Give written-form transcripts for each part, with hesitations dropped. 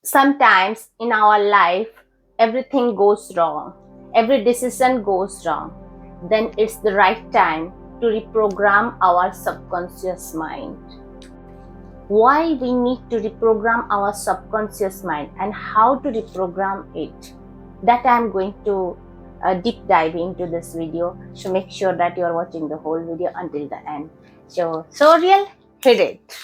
Sometimes in our life, everything goes wrong, every decision goes wrong. Then it's the right time to reprogram our subconscious mind. Why we need to reprogram our subconscious mind and how to reprogram it, that I'm going to deep dive into this video. So make sure that you're watching the whole video until the end. So real, hit it.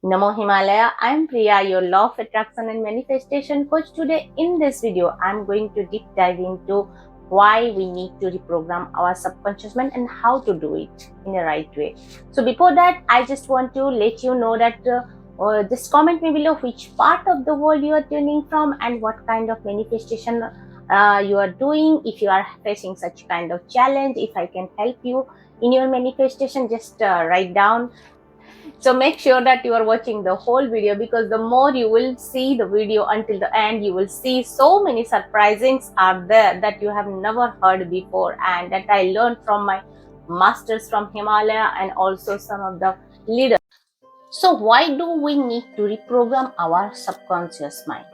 Namo Himalaya, I'm Priya, your law of attraction and manifestation coach. Today in this video, I'm going to deep dive into why we need to reprogram our subconscious mind and how to do it in a right way. So before that, I just want to let you know that just comment me below which part of the world you are tuning from and what kind of manifestation you are doing. If you are facing such kind of challenge, if I can help you in your manifestation, just write down. So make sure that you are watching the whole video, because the more you will see the video until the end, you will see so many surprisings are there that you have never heard before and that I learned from my masters from Himalaya and also some of the leaders. So why do we need to reprogram our subconscious mind?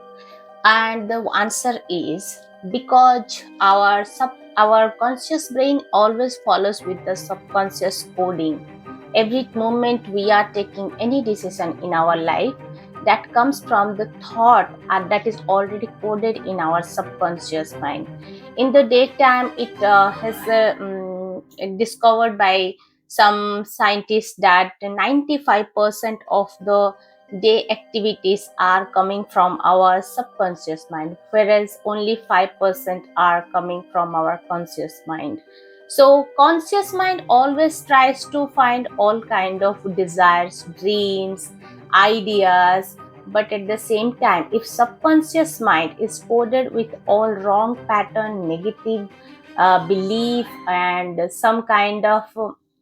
And the answer is because our conscious brain always follows with the subconscious coding. Every moment we are taking any decision in our life, that comes from the thought that is already coded in our subconscious mind. In the daytime, it has discovered by some scientists that 95% of the day activities are coming from our subconscious mind, whereas only 5% are coming from our conscious mind. So conscious mind always tries to find all kind of desires, dreams, ideas, but at the same time, if subconscious mind is coded with all wrong pattern, negative belief and some kind of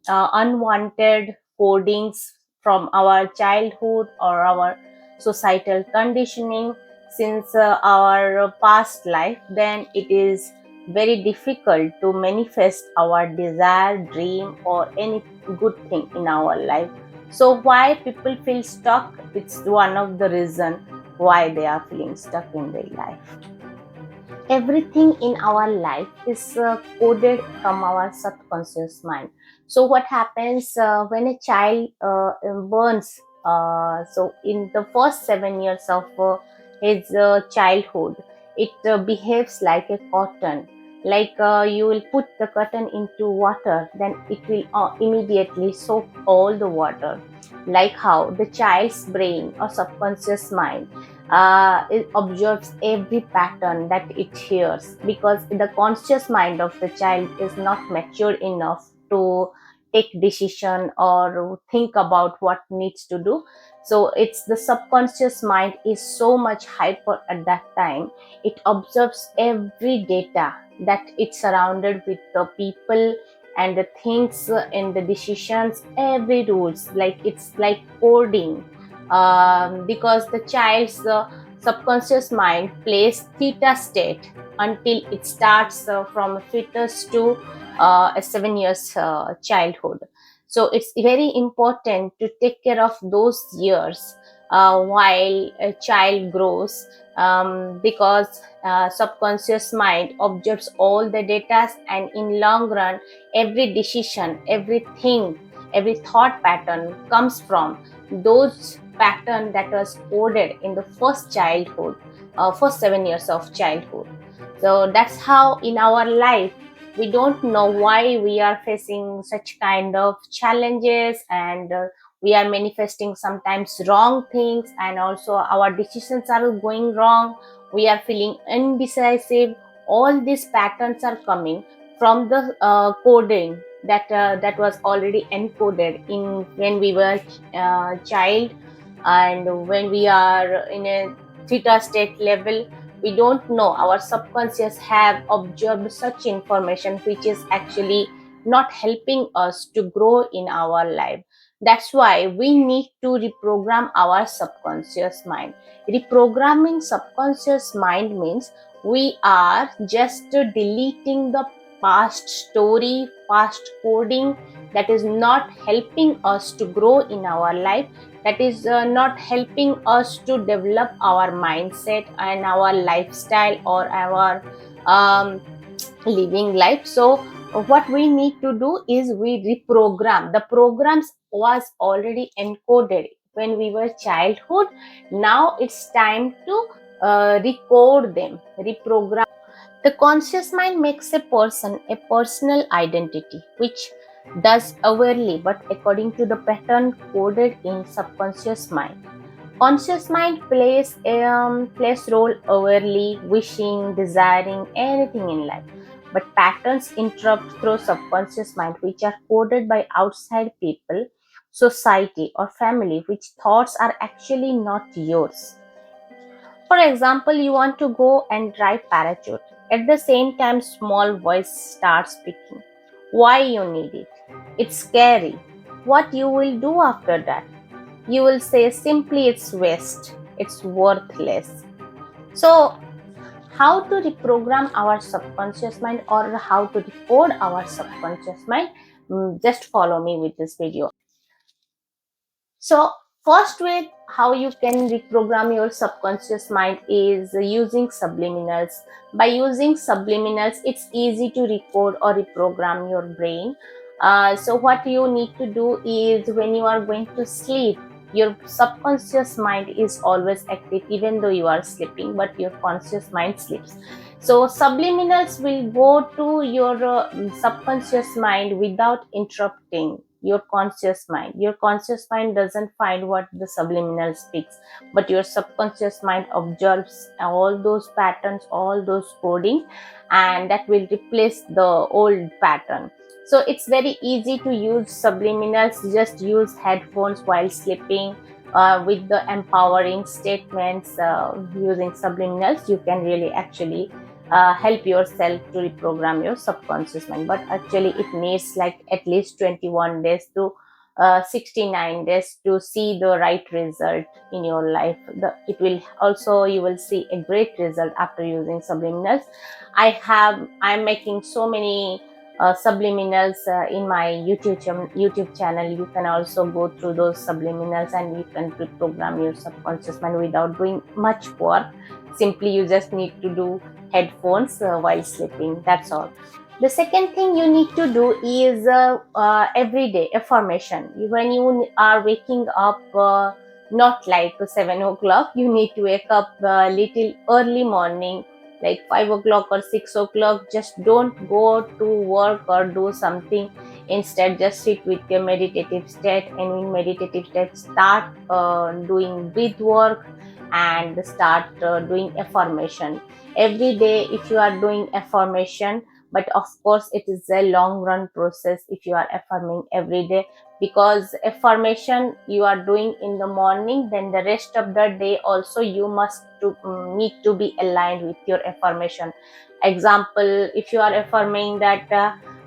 unwanted codings from our childhood or our societal conditioning since our past life, then it is very difficult to manifest our desire, dream, or any good thing in our life. So why people feel stuck, it's one of the reason why they are feeling stuck in their life. Everything in our life is coded from our subconscious mind. So what happens when a child burns, so in the first 7 years of his childhood, it behaves like a cotton. Like you will put the cotton into water, then it will immediately soak all the water. Like how the child's brain or subconscious mind it observes every pattern that it hears, because the conscious mind of the child is not mature enough to take decision or think about what needs to do. So it's the subconscious mind is so much hyper at that time. It observes every data that it's surrounded with the people and the things and the decisions, every rules, like it's like coding. Because the child's subconscious mind plays theta state until it starts from fetus to a 7 years childhood. So it's very important to take care of those years while a child grows, because subconscious mind observes all the data, and in long run every decision, everything, every thought pattern comes from those pattern that was coded in the first childhood, first 7 years of childhood. So that's how in our life we don't know why we are facing such kind of challenges, and we are manifesting sometimes wrong things, and also our decisions are going wrong. We are feeling indecisive. All these patterns are coming from the coding that was already encoded in when we were child, and when we are in a theta state level, we don't know. Our subconscious have observed such information which is actually not helping us to grow in our life. That's why we need to reprogram our subconscious mind. Reprogramming subconscious mind means we are just deleting the past story, past coding that is not helping us to grow in our life, that is not helping us to develop our mindset and our lifestyle or our um, living life. So what we need to do is we reprogram the programs was already encoded when we were childhood. Now it's time to recode them, reprogram. The conscious mind makes a person a personal identity which does awarely but according to the pattern coded in subconscious mind. Conscious mind plays role overly, wishing, desiring anything in life. But patterns interrupt through subconscious mind, which are coded by outside people, society, or family, which thoughts are actually not yours. For example, you want to go and try parachute. At the same time, small voice starts speaking. Why you need it? It's scary. What you will do after that? You will say simply it's waste, it's worthless. So, how to reprogram our subconscious mind or how to decode our subconscious mind? Just follow me with this video. So, first way how you can reprogram your subconscious mind is using subliminals. By using subliminals, it's easy to recode or reprogram your brain. So, what you need to do is when you are going to sleep, your subconscious mind is always active even though you are sleeping, but your conscious mind sleeps. So, subliminals will go to your subconscious mind without interrupting your conscious mind. Your conscious mind doesn't find what the subliminal speaks, but your subconscious mind observes all those patterns, all those coding, and that will replace the old pattern. So it's very easy to use subliminals. Just use headphones while sleeping. With the empowering statements using subliminals, you can really actually help yourself to reprogram your subconscious mind. But actually it needs like at least 21 days to 69 days to see the right result in your life. It will also, you will see a great result after using subliminals. I'm making so many subliminals in my YouTube channel. You can also go through those subliminals and you can reprogram your subconscious mind without doing much work. Simply you just need to do headphones while sleeping. That's all. The second thing you need to do is everyday affirmation. When you are waking up, not like 7 o'clock, you need to wake up a little early morning, like 5 o'clock or 6 o'clock. Just don't go to work or do something. Instead, just sit with your meditative state, and in meditative state, start doing breath work and start doing affirmation every day. If you are doing affirmation, but of course it is a long run process if you are affirming every day, because affirmation you are doing in the morning, then the rest of the day also you must need to be aligned with your affirmation. Example, if you are affirming that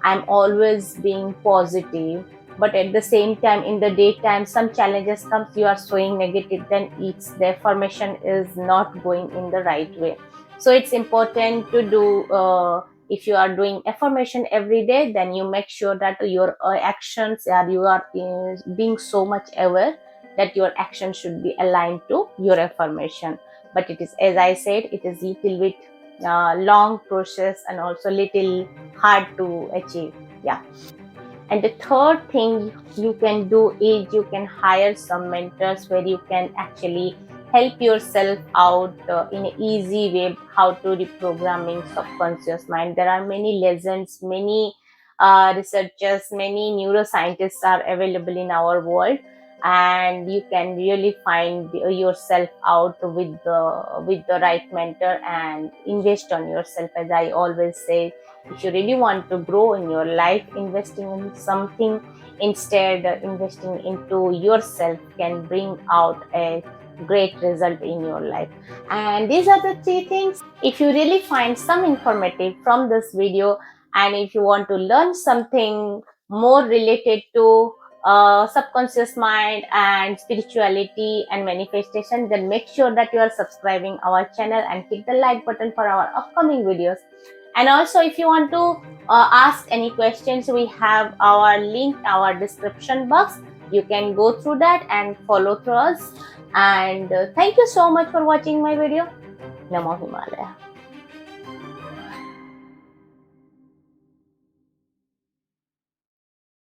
I'm always being positive, but at the same time in the daytime some challenges comes, you are showing negative, then it's the affirmation is not going in the right way. So it's important to do if you are doing affirmation every day, then you make sure that your actions are, you are being so much aware that your action should be aligned to your affirmation. But it is, as I said, it is little bit long process and also little hard to achieve. Yeah. And the third thing you can do is you can hire some mentors where you can actually help yourself out in an easy way how to reprogramming subconscious mind. There are many legends, many researchers, many neuroscientists are available in our world, and you can really find yourself out with the right mentor and invest on yourself. As I always say, if you really want to grow in your life, investing in something, instead investing into yourself, can bring out a great result in your life. And these are the three things. If you really find some informative from this video, and if you want to learn something more related to subconscious mind and spirituality and manifestation, then make sure that you are subscribing our channel and hit the like button for our upcoming videos. And also, if you want to ask any questions, we have our link, our description box. You can go through that and follow through us. And thank you so much for watching my video. Namo Himalaya.